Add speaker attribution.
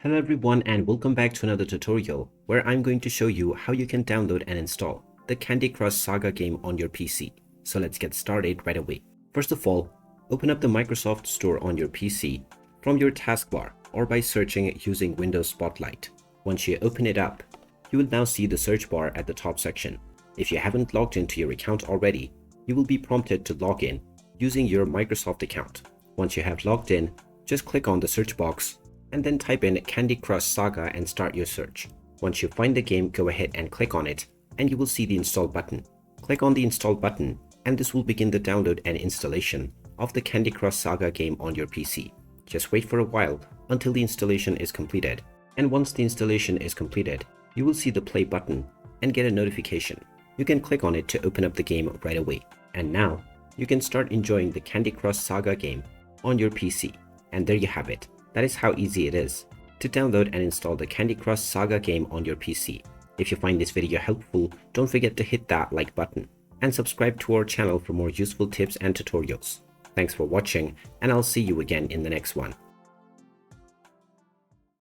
Speaker 1: Hello everyone and welcome back to another tutorial where I'm going to show you how you can download and install the Candy Crush Saga game on your PC. So let's get started right away. First of all, open up the Microsoft Store on your PC from your taskbar or by searching using Windows Spotlight. Once you open it up, you will now see the search bar at the top section. If you haven't logged into your account already, you will be prompted to log in using your Microsoft account. Once you have logged in, just click on the search box and then type in Candy Crush Saga and start your search. Once you find the game, go ahead and click on it and you will see the install button. Click on the install button and this will begin the download and installation of the Candy Crush Saga game on your PC. Just wait for a while until the installation is completed. And once the installation is completed, you will see the play button and get a notification. You can click on it to open up the game right away. And now you can start enjoying the Candy Crush Saga game on your PC. And there you have it. That is how easy it is to download and install the Candy Crush Saga game on your PC. If you find this video helpful, don't forget to hit that like button and subscribe to our channel for more useful tips and tutorials. Thanks for watching, and I'll see you again in the next one.